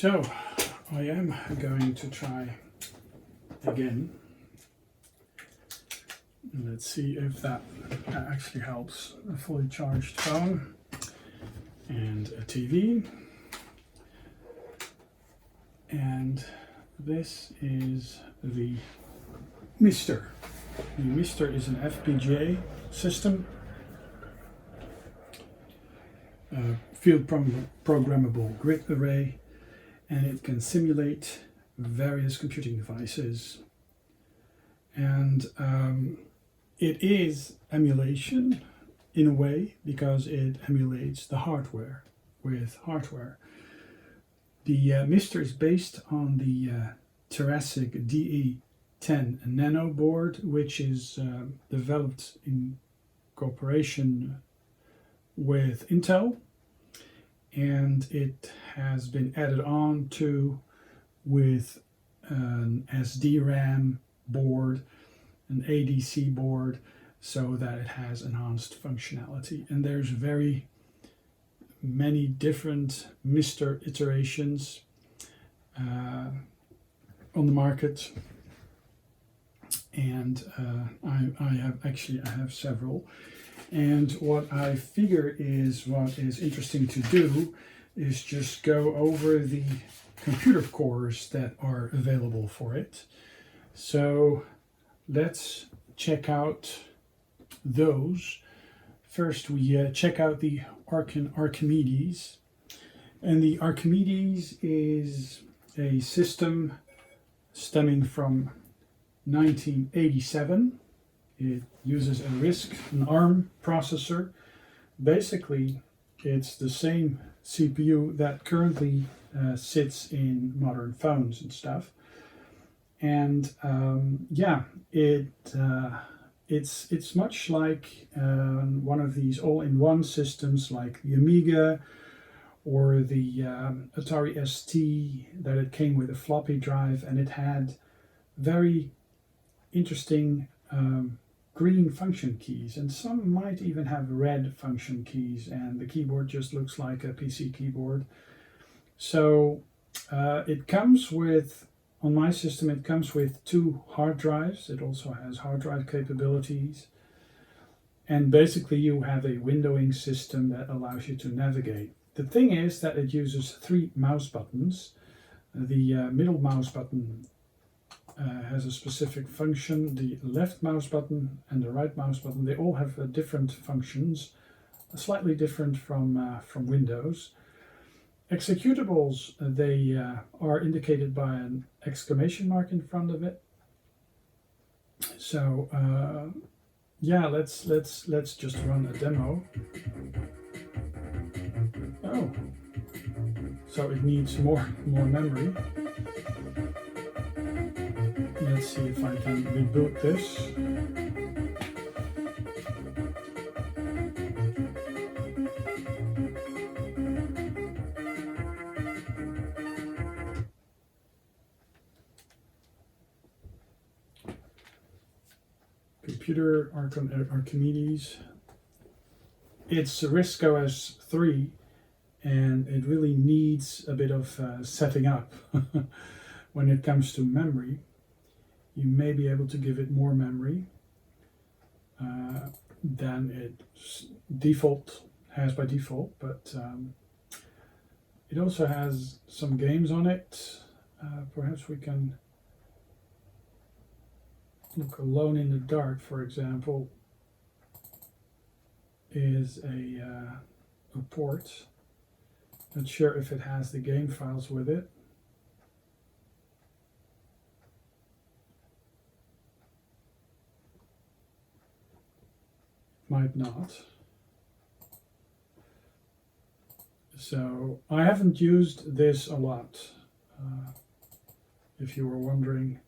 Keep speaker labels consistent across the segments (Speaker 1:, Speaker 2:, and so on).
Speaker 1: So I am going to try again. Let's see if that actually helps. A fully charged phone and a TV. And this is the MiSTer. The MiSTer is an FPGA system, field programmable grid array, and it can simulate various computing devices. And it is emulation in a way because it emulates the hardware with hardware. The MiSTer is based on the Terasic DE10 Nano board, which is developed in cooperation with Intel, and it has been added on to with an SDRAM board, an ADC board, so that it has enhanced functionality. And there's very many different MiSTer iterations on the market, and I have several. And what I figure is what is interesting to do is just go over the computer cores that are available for it. So let's check out those. First, we check out the Acorn Archimedes. And the Archimedes is a system stemming from 1987. It uses a RISC, an ARM processor. Basically, it's the same CPU that currently sits in modern phones and stuff. And yeah, it's much like one of these all-in-one systems like the Amiga or the Atari ST, that it came with a floppy drive, and it had very interesting green function keys, and some might even have red function keys, and the keyboard just looks like a PC keyboard. So it comes with, on my system, it comes with 2 hard drives. It also has hard drive capabilities. And basically you have a windowing system that allows you to navigate. The thing is that it uses 3 mouse buttons. The middle mouse button has a specific function. The left mouse button and the right mouse button, they all have different functions, slightly different from Windows. Executables, they are indicated by an exclamation mark in front of it. So yeah, let's just run a demo. Oh, so it needs more memory. Let's see if I can reboot this. Computer Archimedes. It's RISC OS 3, and it really needs a bit of setting up. When it comes to memory, you may be able to give it more memory than it has by default, but it also has some games on it. Perhaps we can look. Alone in the Dark, for example, is a port. Not sure if it has the game files with it. Might not. So I haven't used this a lot, if you were wondering.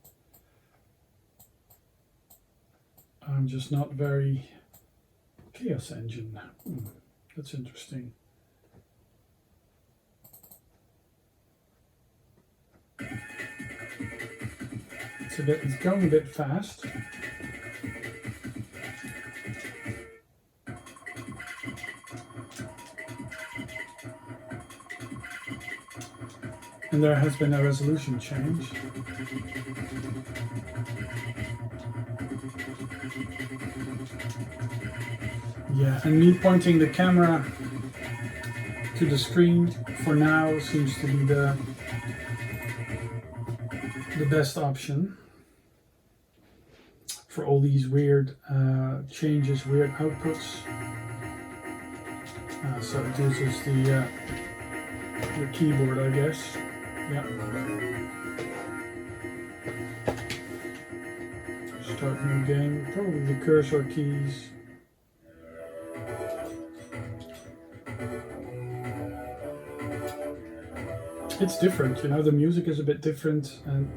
Speaker 1: I'm just not very Chaos Engine. That's interesting. It's going a bit fast. And there has been a resolution change. Yeah, and me pointing the camera to the screen for now seems to be the best option for all these weird changes, weird outputs. So it uses the keyboard, I guess. Yeah. Start new game. Probably the cursor keys. It's different, you know. The music is a bit different, and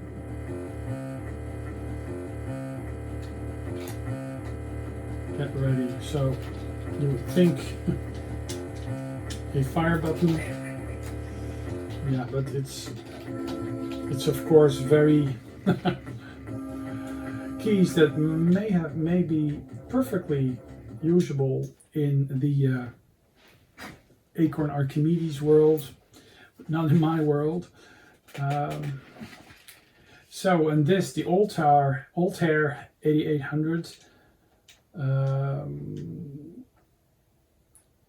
Speaker 1: get ready. So you would think a fire button, yeah, but it's of course very keys that may be perfectly usable in the Acorn Archimedes world, but not in my world. So, and this, the Altair 8800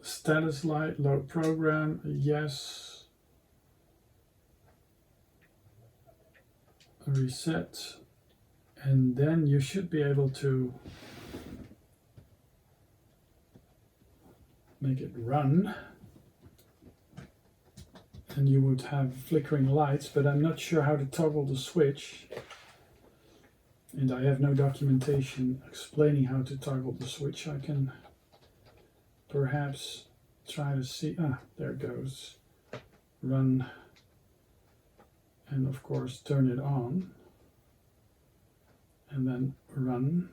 Speaker 1: status light, load program, yes. Reset, and then you should be able to make it run, and you would have flickering lights, but I'm not sure how to toggle the switch, and I have no documentation explaining how to toggle the switch. I can perhaps try to see, there it goes, run, and of course turn it on, and then run.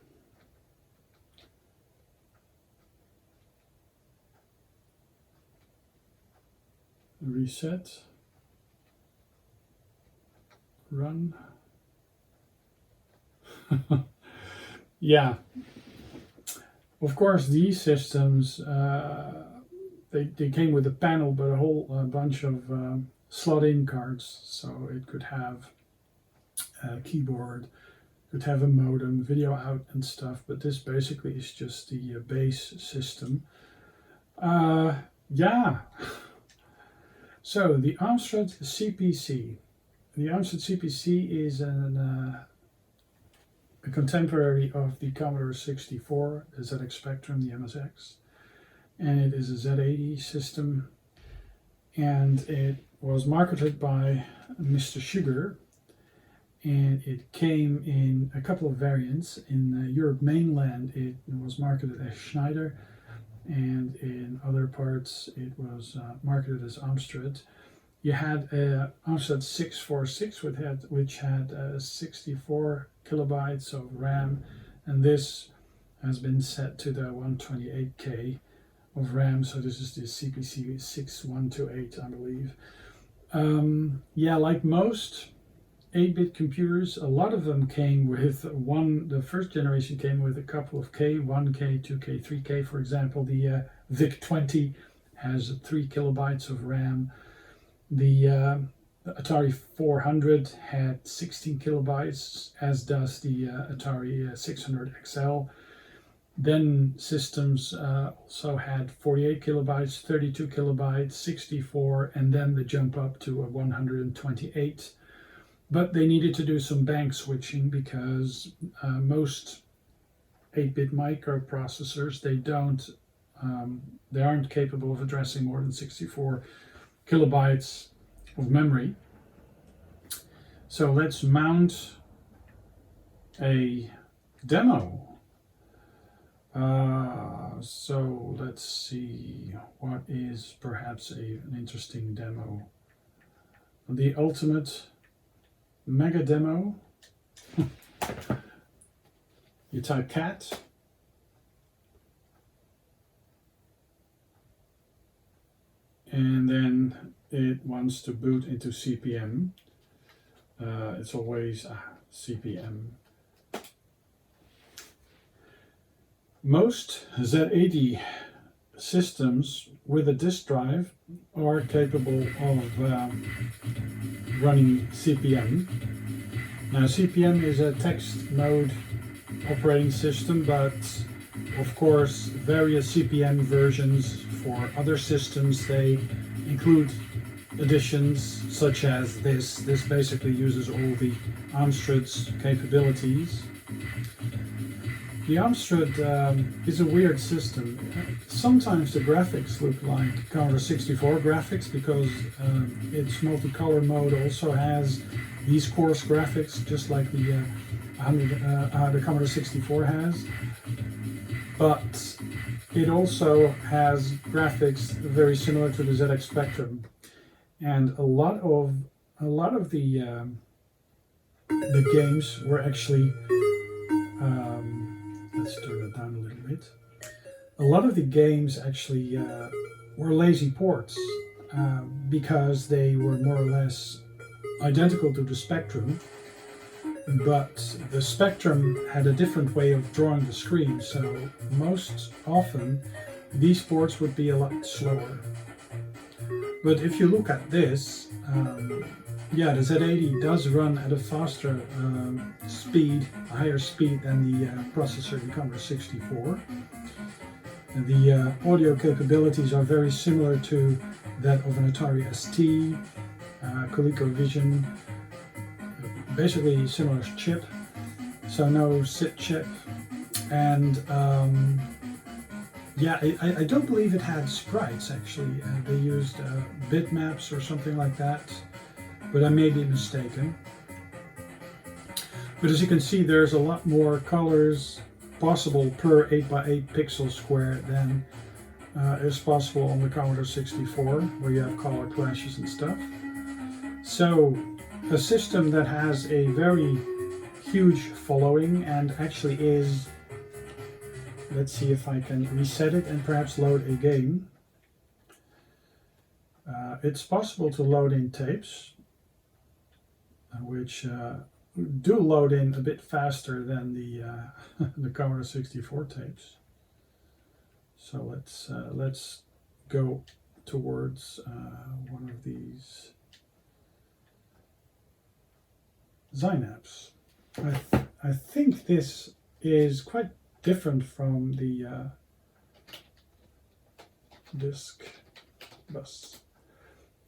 Speaker 1: Reset, run. Yeah, of course these systems, they came with a panel, but a whole bunch of slot-in cards, so it could have a keyboard, could have a modem, video out and stuff, but this basically is just the base system. Yeah. So the Amstrad CPC. The Amstrad CPC is a contemporary of the Commodore 64, the ZX Spectrum, the MSX, and it is a Z80 system, and it was marketed by Mr. Sugar, and it came in a couple of variants. In Europe mainland it was marketed as Schneider, and in other parts it was marketed as Amstrad. You had Amstrad 646, which had 64 kilobytes of RAM, and this has been set to the 128K of RAM, so this is the CPC 6128, I believe. Yeah, like most 8-bit computers, a lot of them came with the first generation came with a couple of K, 1K, 2K, 3K. For example, the VIC-20 has 3 kilobytes of RAM. The Atari 400 had 16 kilobytes, as does the Atari 600 XL. Then systems also had 48 kilobytes, 32 kilobytes, 64, and then the jump up to a 128. But they needed to do some bank switching because most 8-bit microprocessors, they aren't capable of addressing more than 64 kilobytes of memory. So let's mount a demo. So let's see what is perhaps an interesting demo. The ultimate mega demo. You type cat. And then it wants to boot into CPM. It's always CPM. Most Z80 systems with a disk drive are capable of running CP/M. Now CP/M is a text mode operating system, but of course various CP/M versions for other systems, they include additions such as this. This basically uses all the Amstrad's capabilities. The Amstrad is a weird system. Sometimes the graphics look like Commodore 64 graphics because its multicolor mode also has these coarse graphics, just like the Commodore 64 has. But it also has graphics very similar to the ZX Spectrum, and a lot of the games were actually let's turn it down a little bit. A lot of the games actually were lazy ports because they were more or less identical to the Spectrum, but the Spectrum had a different way of drawing the screen, so most often these ports would be a lot slower. But if you look at this, yeah, the Z80 does run at a faster speed, a higher speed than the processor in Commodore 64. And the audio capabilities are very similar to that of an Atari ST, ColecoVision, basically similar chip, so no SID chip. And yeah, I don't believe it had sprites actually. They used bitmaps or something like that, but I may be mistaken. But as you can see, there's a lot more colors possible per 8x8 pixel square than is possible on the Commodore 64, where you have color clashes and stuff. So a system that has a very huge following and actually is, let's see if I can reset it and perhaps load a game. It's possible to load in tapes, which do load in a bit faster than the the Commodore 64 tapes. So let's go towards one of these Synapse. I think this is quite different from the disk bus.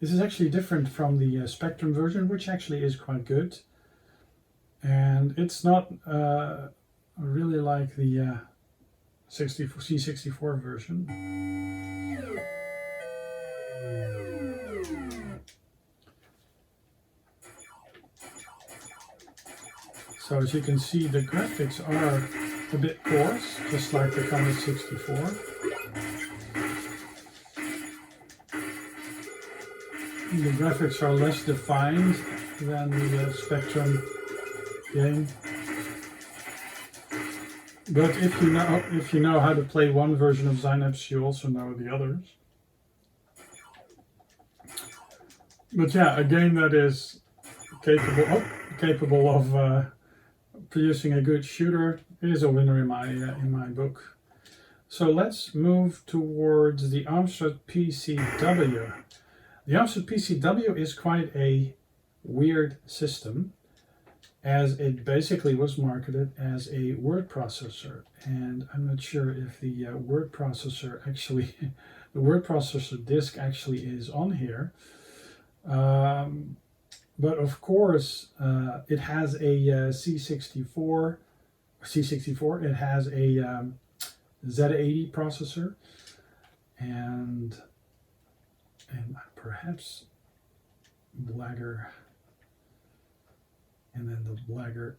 Speaker 1: This is actually different from the Spectrum version, which actually is quite good. And it's not really like the C64 version. So as you can see, the graphics are a bit coarse, just like the Commodore 64. The graphics are less defined than the Spectrum game. But if you know how to play one version of Synapse, you also know the others. But yeah, a game that is capable of producing a good shooter is a winner in my book. So let's move towards the Amstrad PCW. The Amstrad PCW is quite a weird system, as it basically was marketed as a word processor, and I'm not sure if the word processor actually, the word processor disk actually is on here. But of course, it has a C64, it has a Z80 processor, and perhaps Blagger, and then the Blagger,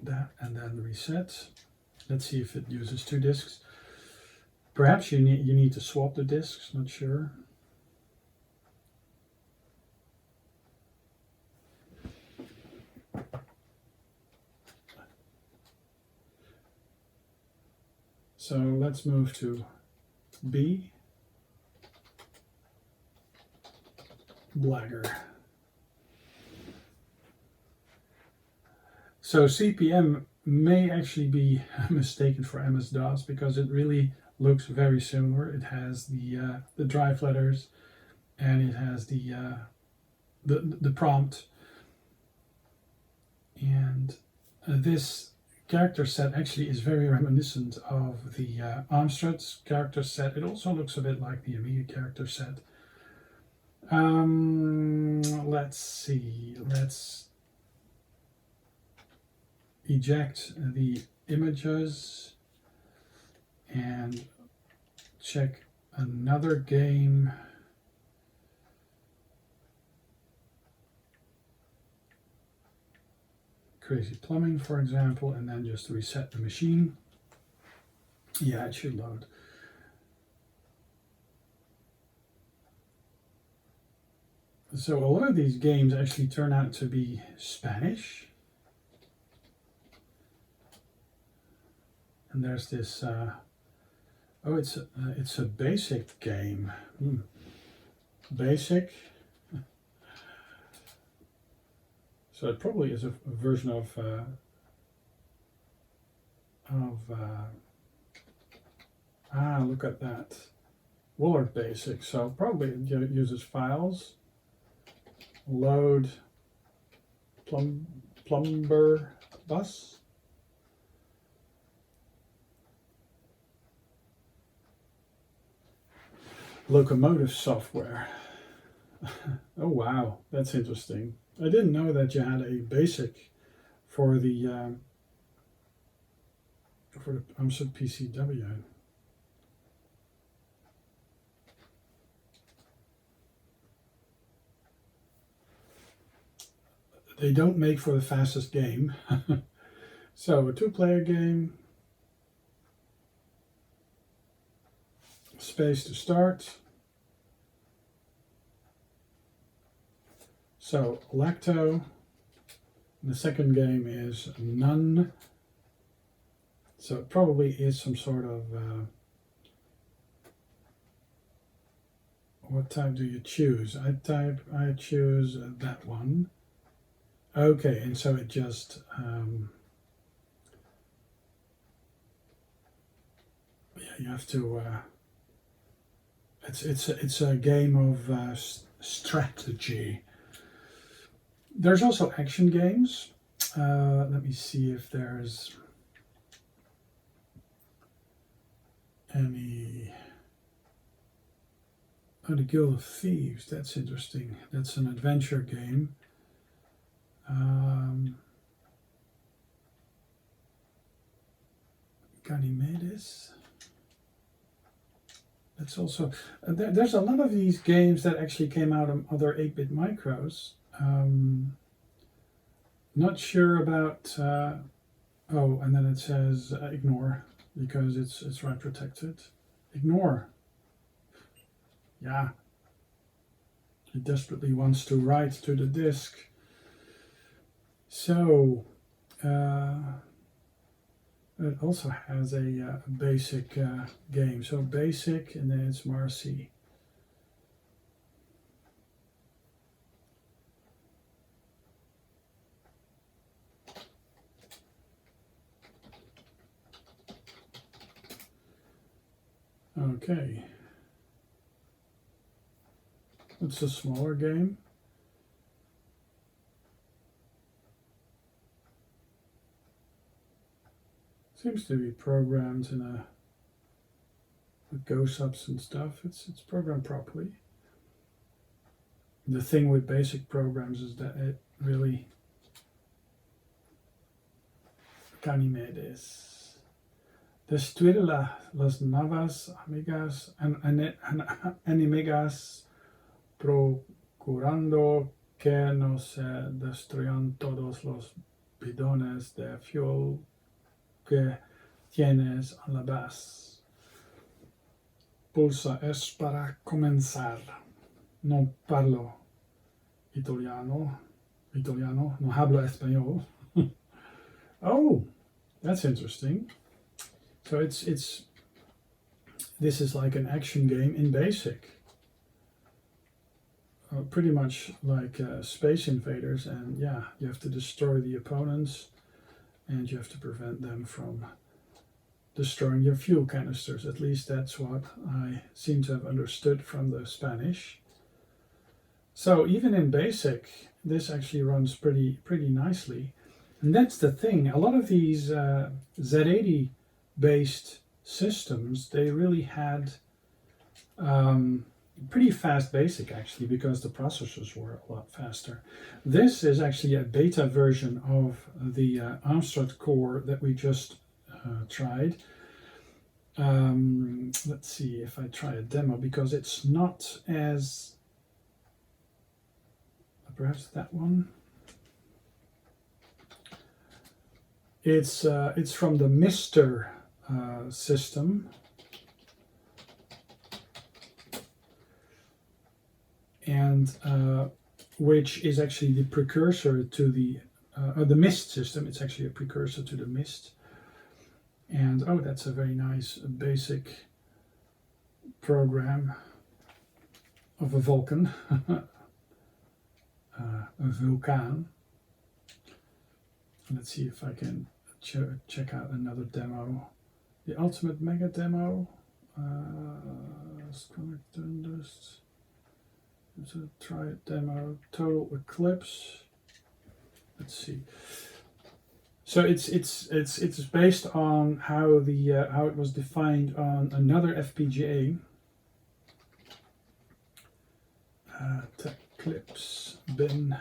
Speaker 1: that, and then reset. Let's see if it uses two disks. Perhaps you need to swap the disks, not sure. So let's move to B, Blagger. So CP/M may actually be mistaken for MS-DOS because it really looks very similar. It has the drive letters, and it has the prompt. And this character set actually is very reminiscent of the Amstrad character set. It also looks a bit like the Amiga character set. Let's see. Let's eject the images and check another game. Crazy Plumbing, for example, and then just reset the machine. Yeah, it should load. So a lot of these games actually turn out to be Spanish. And there's this, oh, it's a basic game. Basic. So it probably is a version of look at that, Willard Basic. So probably it uses files, load, plumber bus. Locomotive software. Oh wow, that's interesting. I didn't know that you had a basic for the Amstrad PCW. They don't make for the fastest game. So a 2-player game. Space to start. So Lacto. The second game is None. So it probably is some sort of what type do you choose? I choose that one. Okay, and so it just yeah, you have to. It's a game of strategy. There's also action games. Let me see if there's any. Oh, the Guild of Thieves. That's interesting. That's an adventure game. Archimedes. That's also there's a lot of these games that actually came out on other 8-bit micros. Not sure about. Oh, and then it says ignore because it's write protected. Ignore. Yeah. It desperately wants to write to the disk. So it also has a basic game. So basic, and then it's Marcy. Okay. It's a smaller game. Seems to be programmed in with go-subs and stuff. It's programmed properly. The thing with basic programs is that it really Archimedes. Destruir las navas amigas enemigas procurando que no se destruyan todos los bidones de fuel que tienes a la base. Pulsa es para comenzar. No parlo italiano, no hablo español. Oh, that's interesting. So this is like an action game in BASIC. Pretty much like Space Invaders, and yeah, you have to destroy the opponents and you have to prevent them from destroying your fuel canisters. At least that's what I seem to have understood from the Spanish. So even in BASIC, this actually runs pretty nicely. And that's the thing. A lot of these Z80 based systems, they really had pretty fast BASIC actually, because the processors were a lot faster. This is actually a beta version of the Amstrad core that we just tried. Let's see if I try a demo, because it's not as, perhaps that one. It's from the MiSTer system, and which is actually the precursor to the MIST system. It's actually a precursor to the MIST. And oh, that's a very nice basic program of a Vulcan, a Vulkan. Let's see if I can check out another demo. The Ultimate Mega Demo. Let's try a demo. Total Eclipse. Let's see. So it's based on how the how it was defined on another FPGA. Eclipse bin.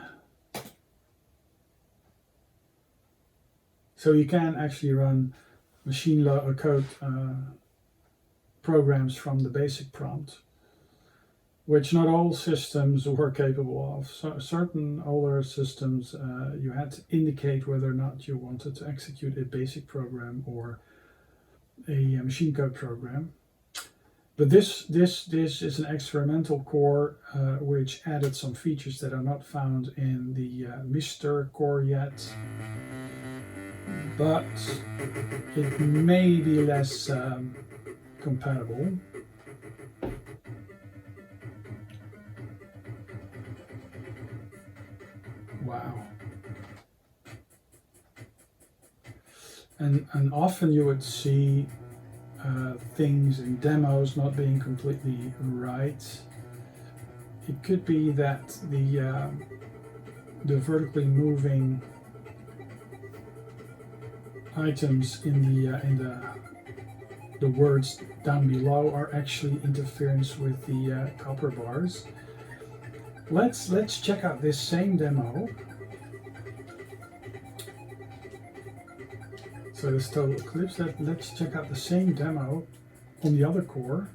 Speaker 1: So you can actually run machine code programs from the basic prompt, which not all systems were capable of. So certain older systems, you had to indicate whether or not you wanted to execute a basic program or a machine code program. But this is an experimental core which added some features that are not found in the MiSTer core yet. But it may be less compatible. Wow. And often you would see things in demos not being completely right. It could be that the vertically moving items in the words down below are actually interference with the copper bars. Let's check out this same demo. So this Total Eclipse. Let's check out the same demo on the other core.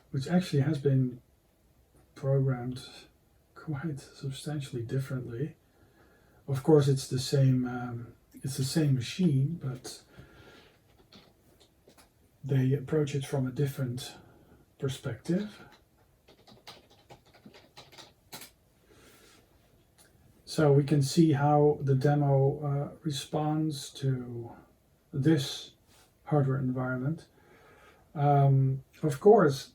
Speaker 1: Which actually has been programmed quite substantially differently. Of course, it's the same machine, but they approach it from a different perspective. So we can see how the demo responds to this hardware environment. Of course,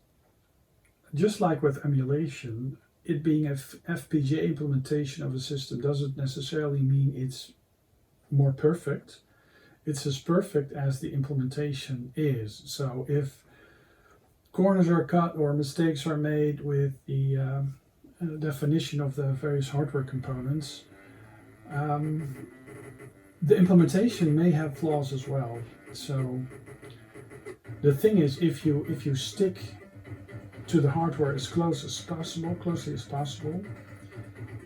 Speaker 1: just like with emulation, it being an FPGA implementation of a system doesn't necessarily mean it's more perfect. It's as perfect as the implementation is. So if corners are cut or mistakes are made with the definition of the various hardware components, the implementation may have flaws as well. So the thing is, if you stick to the hardware as closely as possible,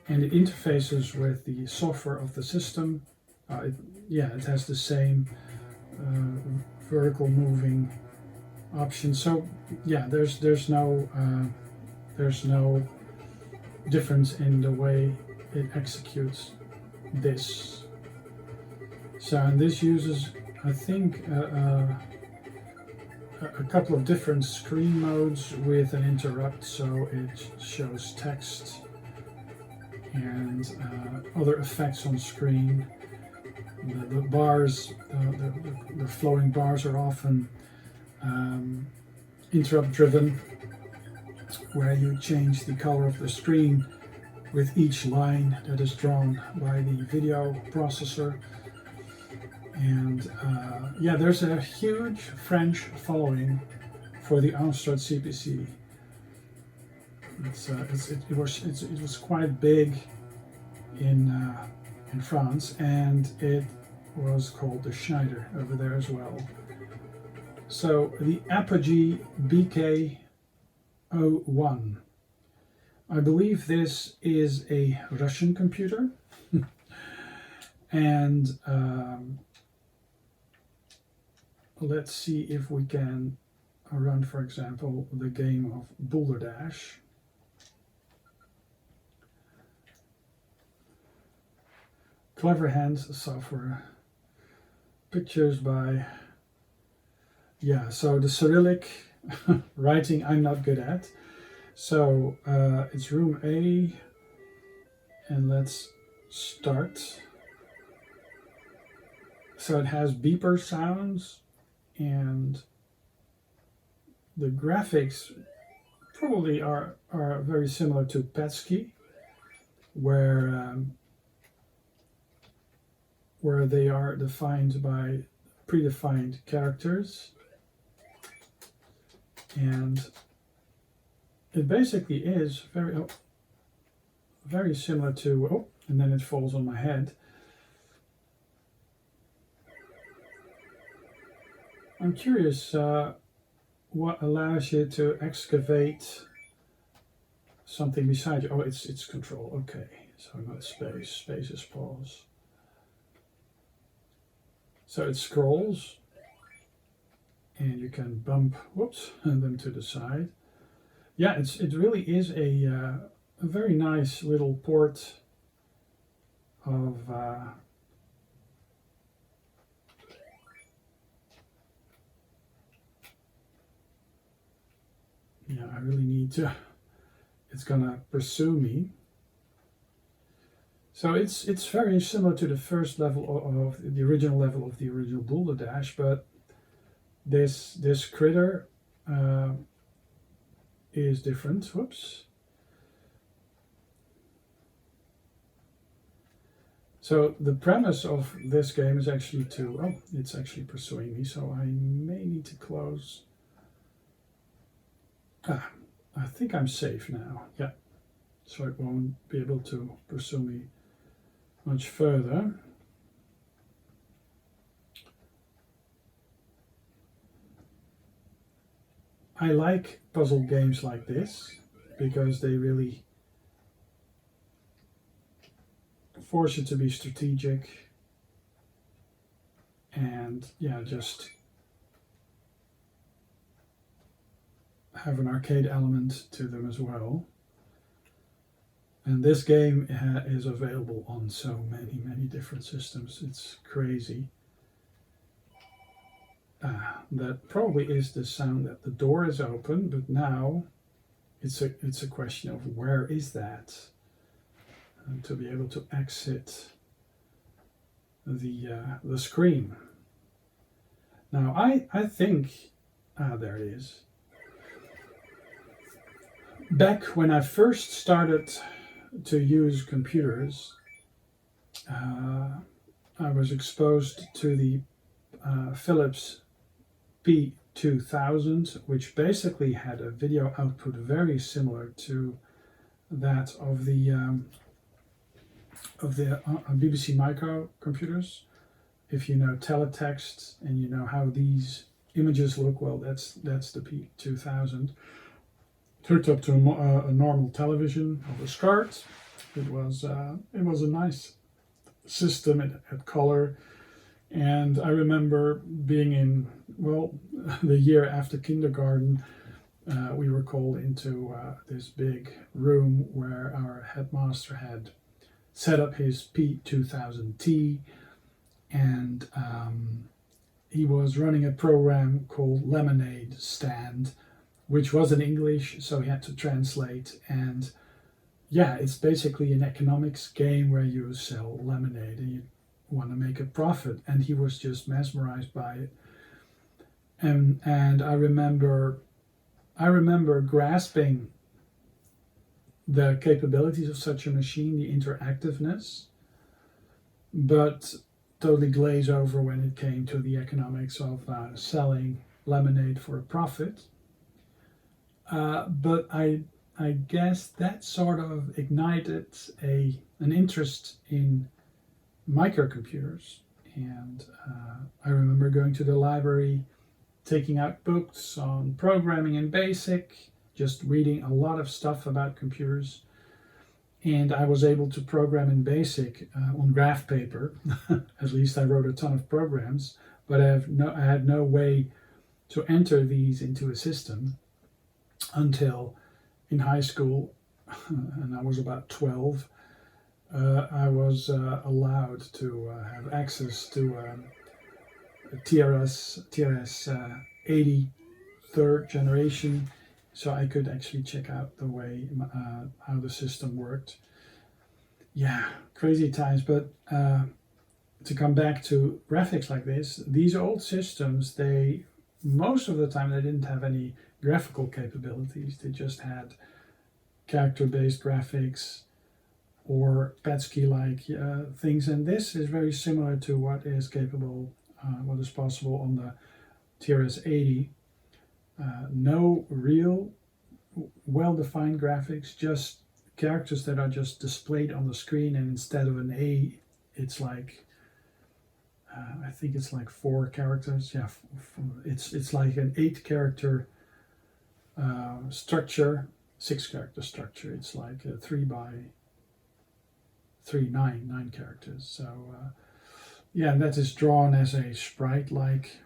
Speaker 1: and it interfaces with the software of the system, it has the same vertical moving option. So yeah, there's no difference in the way it executes this. So, and this uses, I think, a couple of different screen modes with an interrupt, so it shows text and other effects on screen. The bars, the flowing bars are often interrupt driven, where you change the color of the screen with each line that is drawn by the video processor. And yeah, there's a huge French following for the Amstrad CPC. It was quite big in France, and it was called the Schneider over there as well. So the Apogee BK-01. I believe this is a Russian computer, and let's see if we can run, for example, the game of Boulder Dash. Clever Hands software. Pictures by, yeah, so the Cyrillic writing I'm not good at. So it's room A, and let's start. So it has beeper sounds, and the graphics probably are very similar to Petsky, where they are defined by predefined characters, and it basically is very similar to, oh, and then it falls on my head. I'm curious what allows you to excavate something beside you. Oh, it's control. Okay, so not space. Space is pause. So it scrolls, and you can bump, whoops, them to the side. Yeah, it really is a very nice little port of yeah, I really need to, it's gonna pursue me. So it's very similar to the first level of the original level of the original Boulder Dash, but this critter is different. Whoops. So the premise of this game is actually to, oh, it's actually pursuing me, so I may need to close. Ah, I think I'm safe now. Yeah. So it won't be able to pursue me much further. I like puzzle games like this because they really force you to be strategic, and yeah, just have an arcade element to them as well. And this game is available on so many different systems. It's crazy. That probably is the sound that the door is open, but now it's a question of where is that, and to be able to exit the screen. Now I think there it is. Back when I first started to use computers, I was exposed to the Philips P2000, which basically had a video output very similar to that of the BBC Micro computers. If you know teletext and you know how these images look, well, that's the P2000. Hooked up to a normal television of a SCART. It was a nice system. It had color, and I remember being in, well, the year after kindergarten, we were called into this big room where our headmaster had set up his P2000T, and he was running a program called Lemonade Stand, which was in English, so he had to translate. And yeah, it's basically an economics game where you sell lemonade and you want to make a profit. And he was just mesmerized by it. And I remember grasping the capabilities of such a machine, the interactiveness, but totally glaze over when it came to the economics of selling lemonade for a profit. But I guess that sort of ignited an interest in microcomputers. And I remember going to the library, taking out books on programming in BASIC, just reading a lot of stuff about computers. And I was able to program in BASIC on graph paper. At least I wrote a ton of programs, but I had no way to enter these into a system until in high school, and I was about 12, I was allowed to have access to TRS-80 third generation, so I could actually check out the way how the system worked. Yeah, crazy times. But to come back to graphics like this, these old systems, most of the time they didn't have any graphical capabilities. They just had character-based graphics or Patsky-like things, and this is very similar to what is possible on the TRS-80. No real well-defined graphics, just characters that are just displayed on the screen, and instead of an A, it's like I think it's like 4 characters. Yeah, it's like an 8-character structure, 6-character structure. It's like a 3 by 3, 9 characters. So yeah, and that is drawn as a sprite-like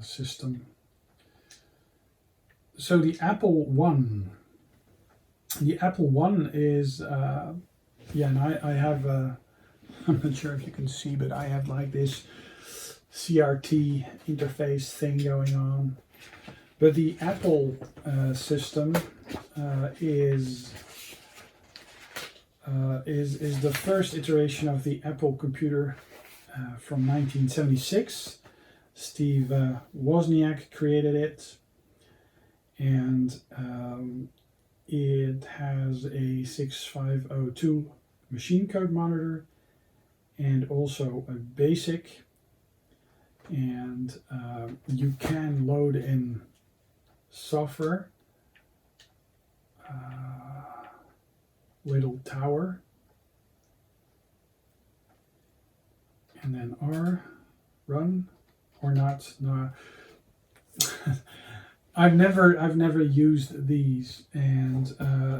Speaker 1: system. So the Apple I. The Apple I is yeah, and I have I'm not sure if you can see, but I have like this CRT interface thing going on. But the Apple system is the first iteration of the Apple computer from 1976. Steve Wozniak created it, and it has a 6502 machine code monitor and also a BASIC, and you can load in software, little tower, and then R, run or not. No. I've never used these, and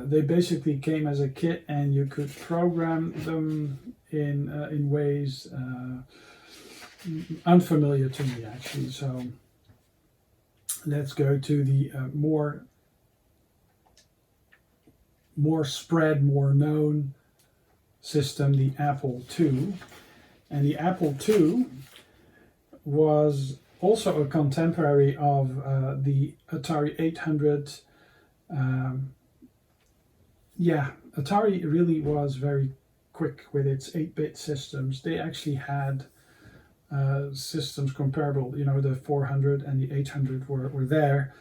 Speaker 1: they basically came as a kit, and you could program them in ways unfamiliar to me, actually. So let's go to the more spread, more known system, the Apple II. And the Apple II was also a contemporary of the Atari 800. Yeah, Atari really was very quick with its 8-bit systems. They actually had systems comparable, the 400 and the 800 were there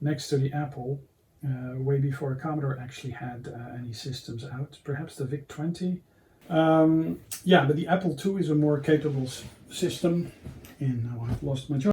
Speaker 1: next to the Apple, way before Commodore actually had any systems out, perhaps the VIC-20. Yeah, but the Apple II is a more capable system, and now I've lost my job.